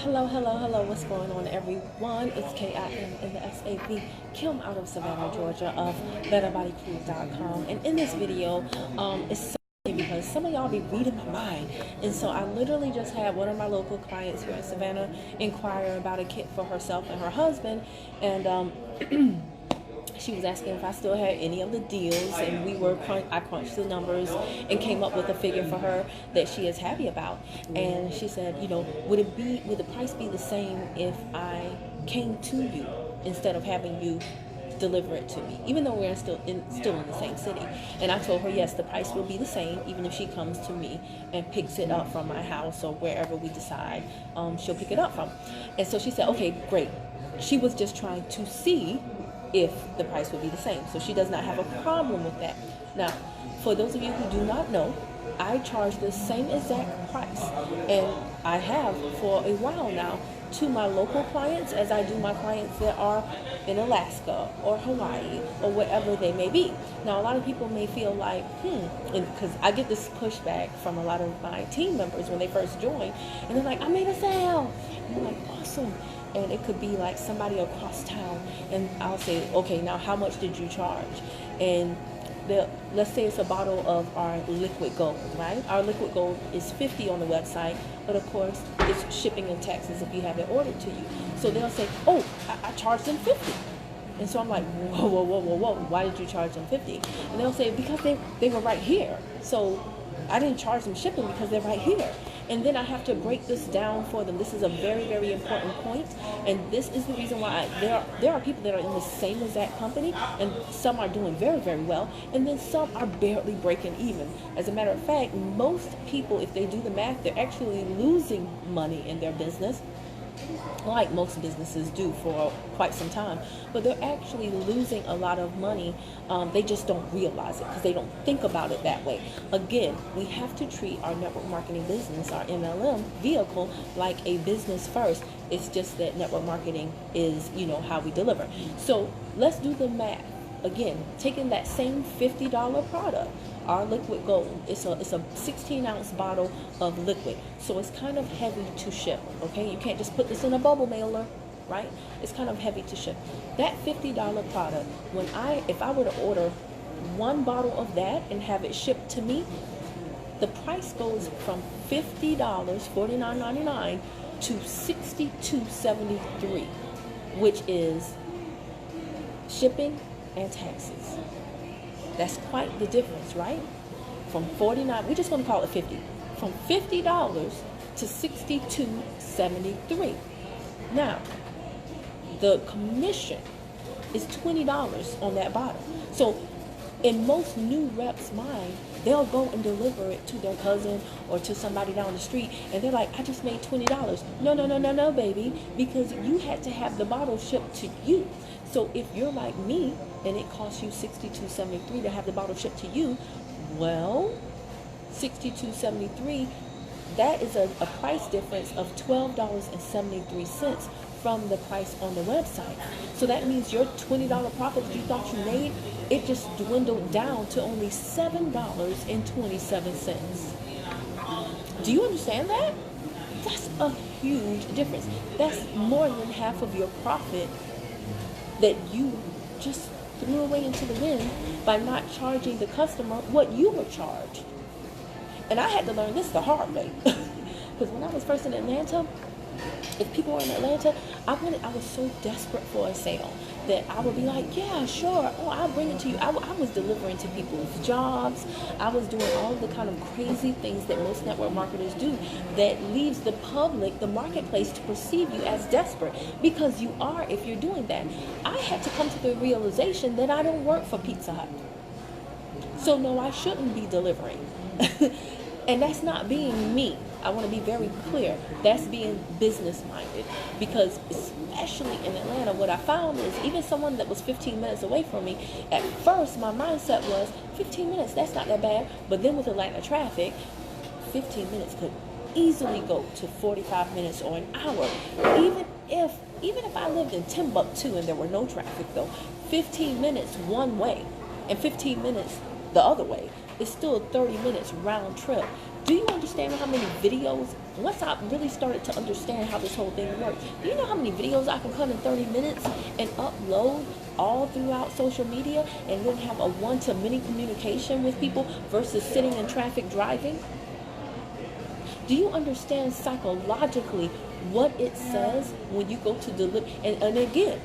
Hello. What's going on, everyone? It's KIM in the SAV, Kim out of Savannah, Georgia, of BetterBodyCrew.com. And in this video, it's so funny because some of y'all be reading my mind. And so I literally just had one of my local clients here in Savannah inquire about a kit for herself and her husband. And she was asking if I still had any of the deals, and I crunched the numbers and came up with a figure for her that she is happy about. And she said, would the price be the same if I came to you instead of having you deliver it to me, even though we're still in the same city? And I told her, yes, the price will be the same even if she comes to me and picks it up from my house or wherever we decide she'll pick it up from. And so she said, okay, great. She was just trying to see if the price would be the same. So she does not have a problem with that. Now, for those of you who do not know, I charge the same exact price, and I have for a while now, to my local clients as I do my clients that are in Alaska or Hawaii or whatever they may be. Now, a lot of people may feel like, because I get this pushback from a lot of my team members when they first join, and they're like, I made a sale. And I'm like, awesome. And it could be like somebody across town, and I'll say, okay, now how much did you charge? And let's say it's a bottle of our liquid gold, right? Our liquid gold is $50 on the website, but of course it's shipping and taxes if you have it ordered to you. So they'll say, oh, I charged them $50. And so I'm like, whoa, why did you charge them $50? And they'll say, because they were right here. So I didn't charge them shipping because they're right here. And then I have to break this down for them. This is a very, very important point, and this is the reason why there are people that are in the same exact company, and some are doing very, very well, and then some are barely breaking even. As a matter of fact, most people, if they do the math, they're actually losing money in their business, like most businesses do for quite some time, but they're actually losing a lot of money. They just don't realize it because they don't think about it that way. Again, we have to treat our network marketing business, our MLM vehicle, like a business first. It's just that network marketing is, how we deliver. So let's do the math. Again, taking that same $50 product, our liquid gold, it's a 16-ounce bottle of liquid, so it's kind of heavy to ship. Okay, you can't just put this in a bubble mailer, right? It's kind of heavy to ship. That $50 product, if I were to order one bottle of that and have it shipped to me, the price goes from $50, $49.99, to $62.73, which is shipping and taxes. That's quite the difference, right? From $49, we're just going to call it $50. From $50 to $62.73. Now, the commission is $20 on that bottle. So, in most new reps' mind, they'll go and deliver it to their cousin or to somebody down the street, and they're like, I just made $20. No, baby, because you had to have the bottle shipped to you. So if you're like me and it costs you $62.73 to have the bottle shipped to you, well, $62.73, that is a price difference of $12.73 from the price on the website. So that means your $20 profit that you thought you made, it just dwindled down to only $7.27. Do you understand that? That's a huge difference. That's more than half of your profit that you just threw away into the wind by not charging the customer what you were charged. And I had to learn this the hard way. Because when I was first in Atlanta, if people were in Atlanta, I was so desperate for a sale that I would be like, yeah, sure. Oh, I'll bring it to you. I was delivering to people's jobs. I was doing all the kind of crazy things that most network marketers do that leaves the public, the marketplace, to perceive you as desperate, because you are if you're doing that. I had to come to the realization that I don't work for Pizza Hut. So no, I shouldn't be delivering. And that's not being me. I want to be very clear. That's being business-minded. Because especially in Atlanta, what I found is even someone that was 15 minutes away from me, at first my mindset was 15 minutes, that's not that bad. But then with Atlanta traffic, 15 minutes could easily go to 45 minutes or an hour. Even if I lived in Timbuktu and there were no traffic though, 15 minutes one way and 15 minutes the other way, it's still 30 minutes round trip. Do you understand how many videos, once I really started to understand how this whole thing works, do you know how many videos I can cut in 30 minutes and upload all throughout social media and then have a one-to-many communication with people versus sitting in traffic driving? Do you understand psychologically what it says when you go to deliver? And again,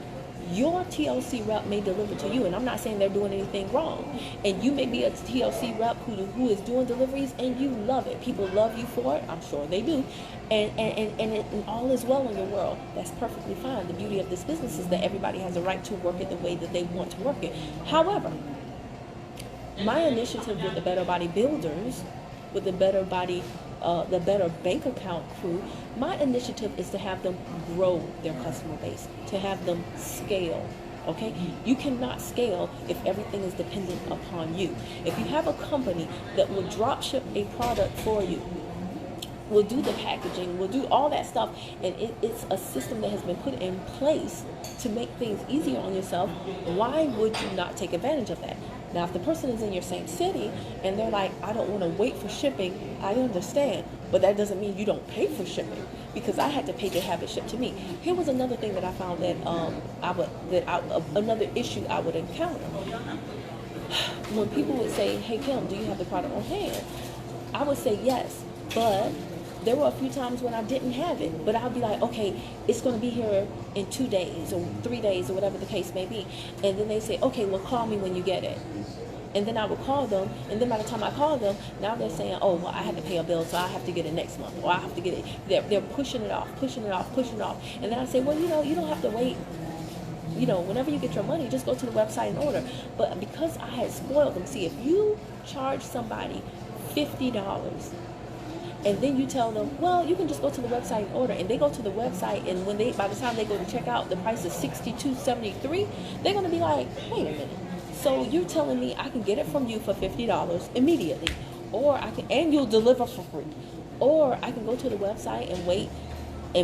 your TLC rep may deliver to you, and I'm not saying they're doing anything wrong. And you may be a TLC rep who is doing deliveries, and you love it. People love you for it. I'm sure they do. And all is well in your world. That's perfectly fine. The beauty of this business is that everybody has a right to work it the way that they want to work it. However, my initiative with the Better Body Builders, with the Better Bank Account crew, my initiative is to have them grow their customer base, to have them scale. Okay, you cannot scale if everything is dependent upon you. If you have a company that will drop ship a product for you, will do the packaging, will do all that stuff, and it's a system that has been put in place to make things easier on yourself, why would you not take advantage of that? Now, if the person is in your same city and they're like, I don't want to wait for shipping, I understand. But that doesn't mean you don't pay for shipping, because I had to pay to have it shipped to me. Here was another thing that I found that another issue I would encounter. When people would say, hey Kim, do you have the product on hand? I would say yes, but there were a few times when I didn't have it, but I'll be like, okay, it's going to be here in 2 days or 3 days or whatever the case may be. And then they say, okay, well, call me when you get it. And then I would call them, and then by the time I call them, now they're saying, oh, well, I had to pay a bill, so I have to get it next month, or I have to get it. They're pushing it off. And then I say, well, you don't have to wait. Whenever you get your money, just go to the website and order. But because I had spoiled them, see, if you charge somebody $50, and then you tell them, well, you can just go to the website and order, and they go to the website, and by the time they go to check out, the price is $62.73, they're going to be like, wait a minute. So you're telling me I can get it from you for $50 immediately, and you'll deliver for free, or I can go to the website and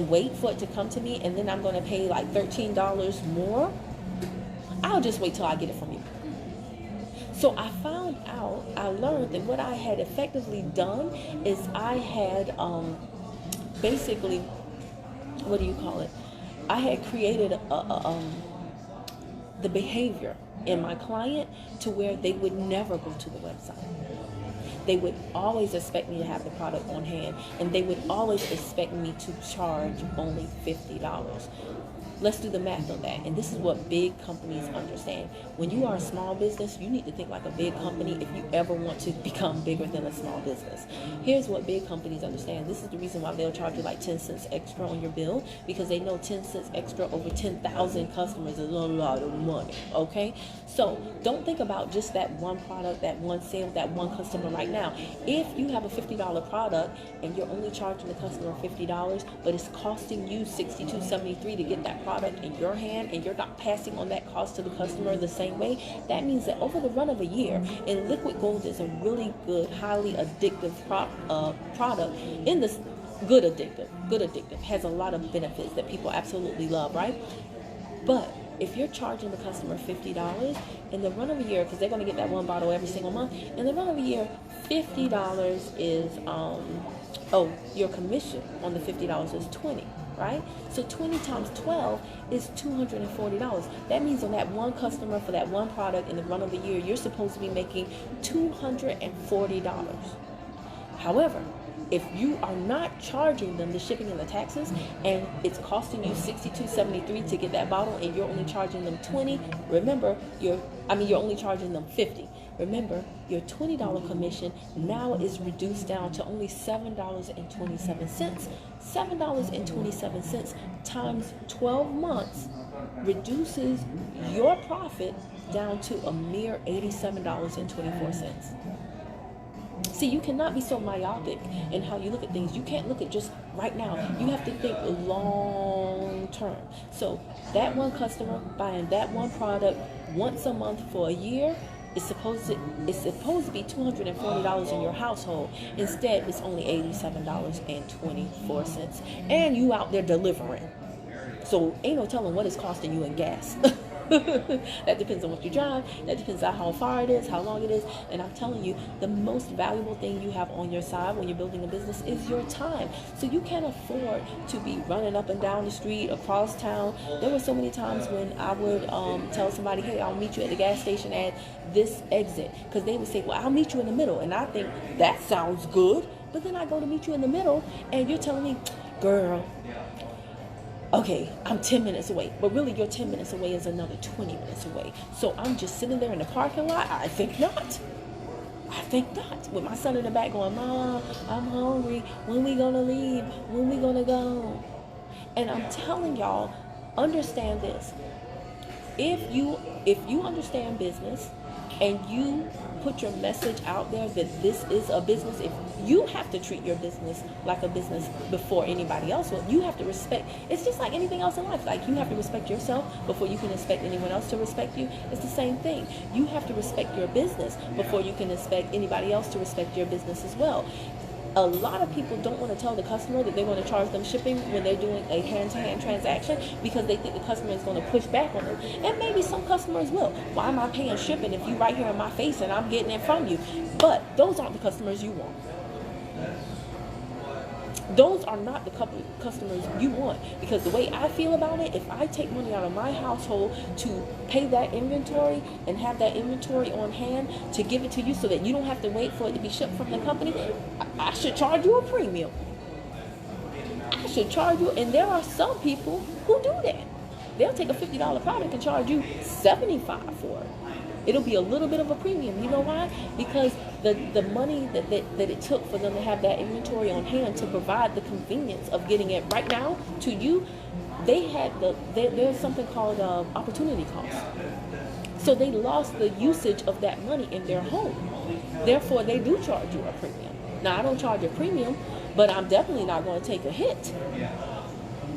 wait for it to come to me, and then I'm going to pay like $13 more? I'll just wait till I get it from you. So I learned that what I had effectively done is I had basically, what do you call it? I had created the behavior in my client to where they would never go to the website. They would always expect me to have the product on hand, and they would always expect me to charge only $50. Let's do the math on that. And this is what big companies understand. When you are a small business, you need to think like a big company if you ever want to become bigger than a small business. Here's what big companies understand. This is the reason why they'll charge you like 10 cents extra on your bill, because they know 10 cents extra over 10,000 customers is a lot of money, okay? So don't think about just that one product, that one sale, that one customer right now. If you have a $50 product and you're only charging the customer $50, but it's costing you $62.73 to get that product in your hand, and you're not passing on that cost to the customer the same way, that means that over the run of a year, and liquid gold is a really good, highly addictive product in this, good addictive, has a lot of benefits that people absolutely love, right? But if you're charging the customer $50 in the run of a year, because they're going to get that one bottle every single month, in the run of a year, $50 is, your commission on the $50 is $20. Right? So 20 times 12 is $240. That means on that one customer for that one product in the run of the year, you're supposed to be making $240. However, if you are not charging them the shipping and the taxes, and it's costing you $62.73 to get that bottle, and you're only charging them $20, remember, you're only charging them $50. Remember, your $20 commission now is reduced down to only $7.27. $7.27 times 12 months reduces your profit down to a mere $87.24. See, you cannot be so myopic in how you look at things. You can't look at just right now. You have to think long term. So that one customer buying that one product once a month for a year, it's supposed to be $240 in your household. Instead, it's only $87.24. And you out there delivering. So ain't no telling what it's costing you in gas. That depends on what you drive. That depends on how far it is, how long it is. And I'm telling you, the most valuable thing you have on your side when you're building a business is your time. So you can't afford to be running up and down the street, across town. There were so many times when I would tell somebody, hey, I'll meet you at the gas station at this exit. Because they would say, well, I'll meet you in the middle. And I think, that sounds good. But then I go to meet you in the middle, and you're telling me, girl, okay, I'm 10 minutes away. But really, your 10 minutes away is another 20 minutes away. So I'm just sitting there in the parking lot? I think not. I think not. With my son in the back going, Mom, I'm hungry. When we gonna leave? When we gonna go? And I'm telling y'all, understand this. If you understand business and you put your message out there that this is a business, if you have to treat your business like a business before anybody else will. You have to respect. It's just like anything else in life. Like, you have to respect yourself before you can expect anyone else to respect you. It's the same thing. You have to respect your business before you can expect anybody else to respect your business as well. A lot of people don't want to tell the customer that they're going to charge them shipping when they're doing a hand-to-hand transaction, because they think the customer is going to push back on them. And maybe some customers will. Why am I paying shipping if you right here in my face and I'm getting it from you? But those aren't the customers you want. Those are not the customers you want, because the way I feel about it, if I take money out of my household to pay that inventory and have that inventory on hand to give it to you so that you don't have to wait for it to be shipped from the company, I should charge you a premium. I should charge you, and there are some people who do that. They'll take a $50 product and charge you $75 for it. It'll be a little bit of a premium. You know why? Because the money that it took for them to have that inventory on hand to provide the convenience of getting it right now to you, they had there's something called opportunity cost. So they lost the usage of that money in their home. Therefore, they do charge you a premium. Now, I don't charge a premium, but I'm definitely not going to take a hit.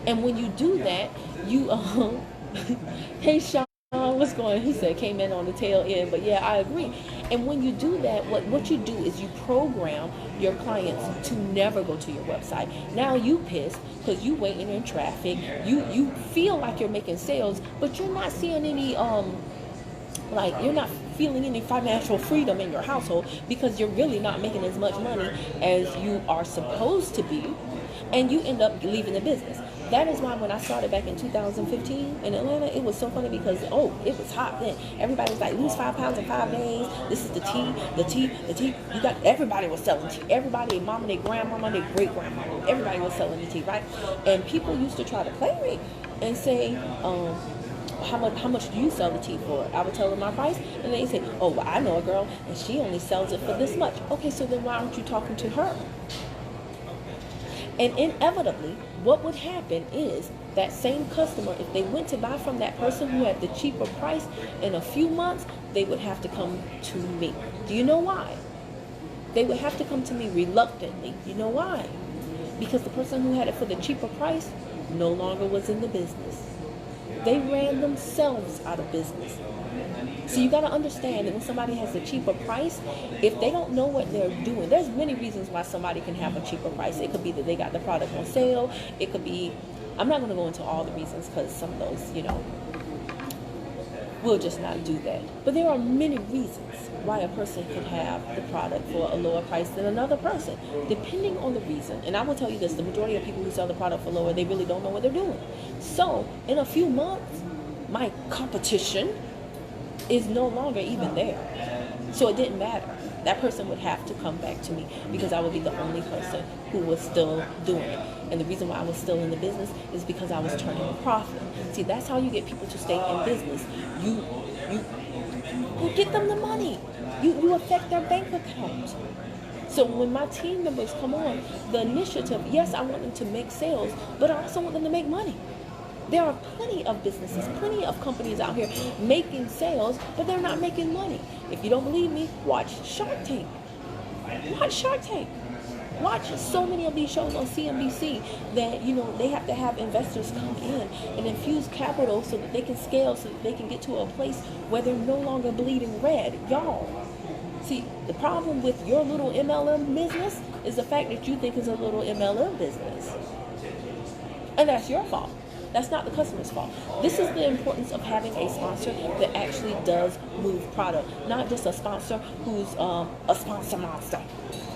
And when you do that, you hey, Sean. What's going on? He said came in on the tail end, but yeah, I agree. And when you do that, what you do is you program your clients to never go to your website. Now you pissed because you waiting in traffic. You feel like you're making sales, but you're not seeing any you're not feeling any financial freedom in your household, because you're really not making as much money as you are supposed to be, and you end up leaving the business. That is why when I started back in 2015 in Atlanta, it was so funny because, it was hot then. Everybody was like, lose 5 pounds in 5 days. This is the tea. Everybody was selling tea. Everybody, mama, their grandmama, their great-grandmama, everybody was selling the tea, right? And people used to try to play me and say, how much do you sell the tea for? I would tell them my price, and they say, oh, well, I know a girl, and she only sells it for this much. Okay, so then why aren't you talking to her? And inevitably, what would happen is that same customer, if they went to buy from that person who had the cheaper price, in a few months, they would have to come to me. Do you know why? They would have to come to me reluctantly. You know why? Because the person who had it for the cheaper price no longer was in the business. They ran themselves out of business. So you got to understand that when somebody has a cheaper price, if they don't know what they're doing, there's many reasons why somebody can have a cheaper price. It could be that they got the product on sale. It could be, I'm not going to go into all the reasons because some of those, we'll just not do that. But there are many reasons why a person could have the product for a lower price than another person, depending on the reason. And I will tell you this, the majority of people who sell the product for lower, they really don't know what they're doing. So in a few months, my competition is no longer even there. So it didn't matter. That person would have to come back to me because I would be the only person who was still doing it. And the reason why I was still in the business is because I was turning a profit. See, that's how you get people to stay in business. You get them the money. You affect their bank account. So when my team members come on, the initiative, yes, I want them to make sales, but I also want them to make money. There are plenty of businesses, plenty of companies out here making sales, but they're not making money. If you don't believe me, watch Shark Tank. Watch Shark Tank. Watch so many of these shows on CNBC that, they have to have investors come in and infuse capital so that they can scale, so that they can get to a place where they're no longer bleeding red. Y'all, see, the problem with your little MLM business is the fact that you think it's a little MLM business. And that's your fault. That's not the customer's fault. This is the importance of having a sponsor that actually does move product, not just a sponsor who's a sponsor monster.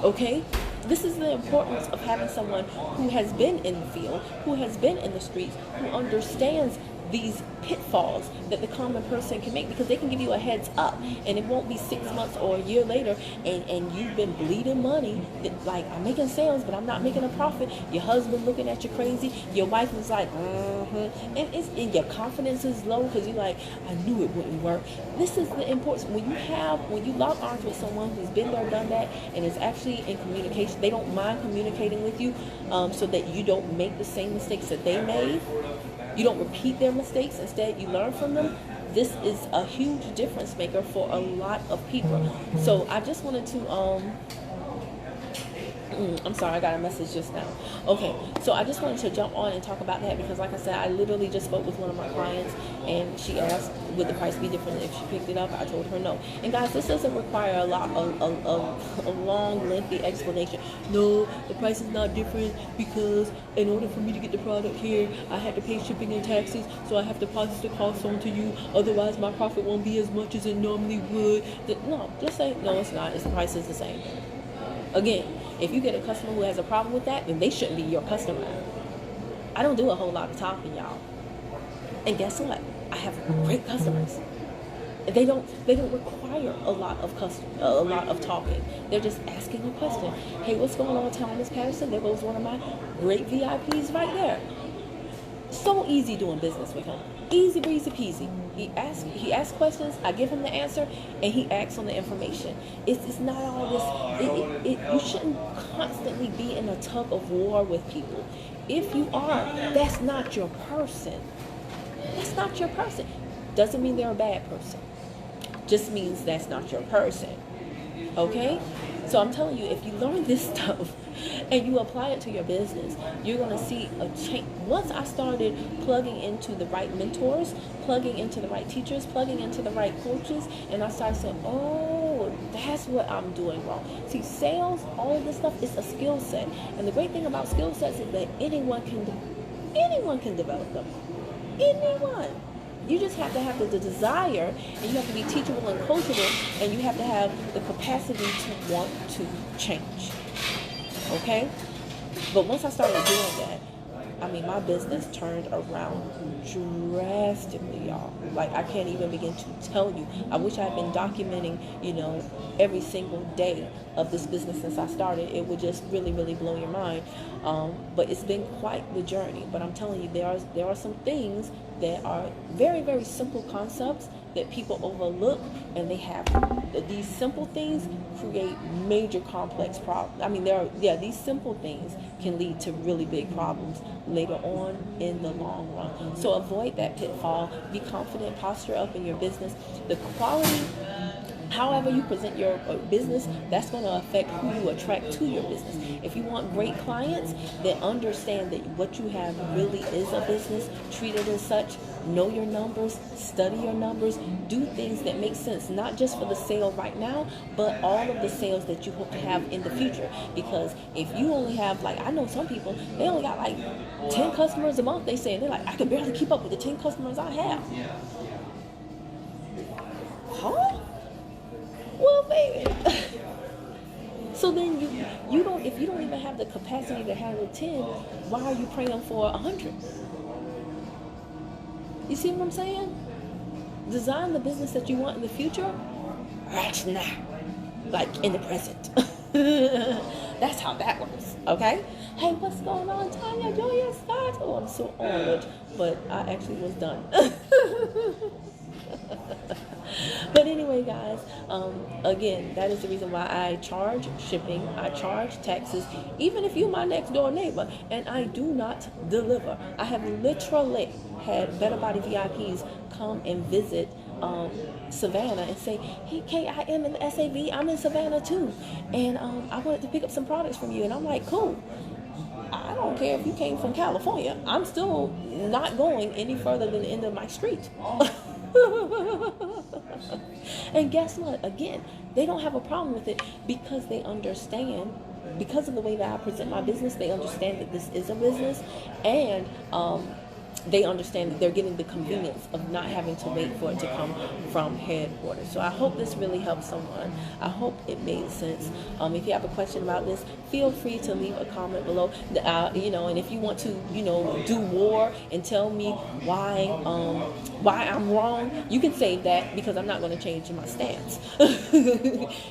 Okay? This is the importance of having someone who has been in the field, who has been in the streets, who understands these pitfalls that the common person can make, because they can give you a heads up, and it won't be 6 months or a year later and you've been bleeding money that, like, I'm making sales but I'm not making a profit. Your husband looking at you crazy, your wife is like and your confidence is low because you're like, I knew it wouldn't work. This is the importance. When you lock arms with someone who's been there, done that, and is actually in communication, they don't mind communicating with you, so that you don't make the same mistakes that they made. You don't repeat their mistakes. Instead, you learn from them. This is a huge difference maker for a lot of people. So I just wanted to, I'm sorry, I got a message just now. Okay, so I just wanted to jump on and talk about that because, like I said, I literally just spoke with one of my clients, and she asked, would the price be different if she picked it up? I told her no. And guys, this doesn't require a long, lengthy explanation. No, the price is not different because in order for me to get the product here, I had to pay shipping and taxes, so I have to pass the cost on to you. Otherwise, my profit won't be as much as it normally would. No, just say, no, it's not. The price is the same. Again, if you get a customer who has a problem with that, then they shouldn't be your customer. I don't do a whole lot of talking, y'all. And guess what? I have great customers. They don't require a lot of talking. They're just asking a question. Hey, what's going on, Thomas Patterson? There goes one of my great VIPs right there. So easy doing business with him. Easy breezy peasy. He asks questions, I give him the answer, and he acts on the information. It's not all this. You shouldn't constantly be in a tug of war with people. If you are, that's not your person. That's not your person. Doesn't mean they're a bad person. Just means that's not your person. Okay? So I'm telling you, if you learn this stuff and you apply it to your business, you're going to see a change. Once I started plugging into the right mentors, plugging into the right teachers, plugging into the right coaches, and I started saying, oh, that's what I'm doing wrong. See, sales, all of this stuff is a skill set. And the great thing about skill sets is that anyone can develop them. Anyone. You just have to have the desire, and you have to be teachable and coachable, and you have to have the capacity to want to change. Okay? But once I started doing that, I mean, my business turned around drastically, y'all. Like, I can't even begin to tell you. I wish I had been documenting, every single day of this business since I started. It would just really, really blow your mind. But it's been quite the journey. But I'm telling you, there are some things that are very, very simple concepts that people overlook, and they have these simple things create major complex problems. I mean, these simple things can lead to really big problems later on in the long run. So avoid that pitfall. Be confident, posture up in your business. The quality, however you present your business, that's going to affect who you attract to your business. If you want great clients that understand that what you have really is a business, treat it as such, know your numbers, study your numbers, do things that make sense, not just for the sale right now, but all of the sales that you hope to have in the future. Because if you only have, like, I know some people, they only got like 10 customers a month, they say, and they're like, I can barely keep up with the 10 customers I have. Huh? Well, baby. So then you don't, if you don't even have the capacity to handle 10, why are you praying for 100? You see what I'm saying? Design the business that you want in the future right now, like in the present. That's how that works, okay? Hey, what's going on, Tanya? Julia, Scott? Oh, I'm so honored, but I actually was done. But anyway, guys, again, that is the reason why I charge shipping, I charge taxes, even if you're my next door neighbor, and I do not deliver. I have literally had Better Body VIPs come and visit Savannah and say, hey, Kay, I am in the SAV, I'm in Savannah too, and I wanted to pick up some products from you. And I'm like, cool. I don't care if you came from California. I'm still not going any further than the end of my street. And guess what? Again, they don't have a problem with it because they understand, because of the way that I present my business, they understand that this is a business, and they understand that they're getting the convenience of not having to wait for it to come from headquarters. So I hope this really helps someone. I hope it made sense. If you have a question about this, feel free to leave a comment below. And if you want to, do war and tell me why I'm wrong, you can say that, because I'm not going to change my stance.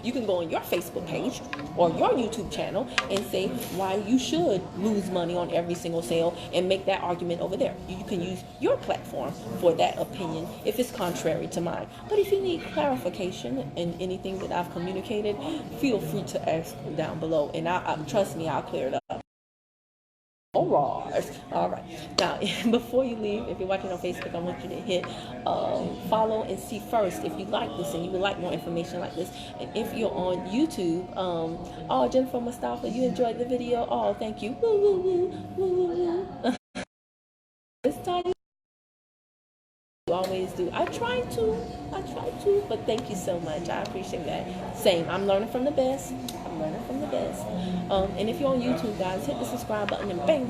You can go on your Facebook page or your YouTube channel and say why you should lose money on every single sale and make that argument over there. You can use your platform for that opinion if it's contrary to mine. But if you need clarification in anything that I've communicated, feel free to ask down below, and trust me, I'll clear it up. All right. Now, before you leave, if you're watching on Facebook, I want you to hit follow and see first if you like this and you would like more information like this. And if you're on YouTube, Jennifer Mustafa, you enjoyed the video. Oh, thank you. Woo, woo, woo, woo, woo, woo. This time you always do. I try to, but thank you so much. I appreciate that. Same. I'm learning from the best. And if you're on YouTube, guys, hit the subscribe button and bang the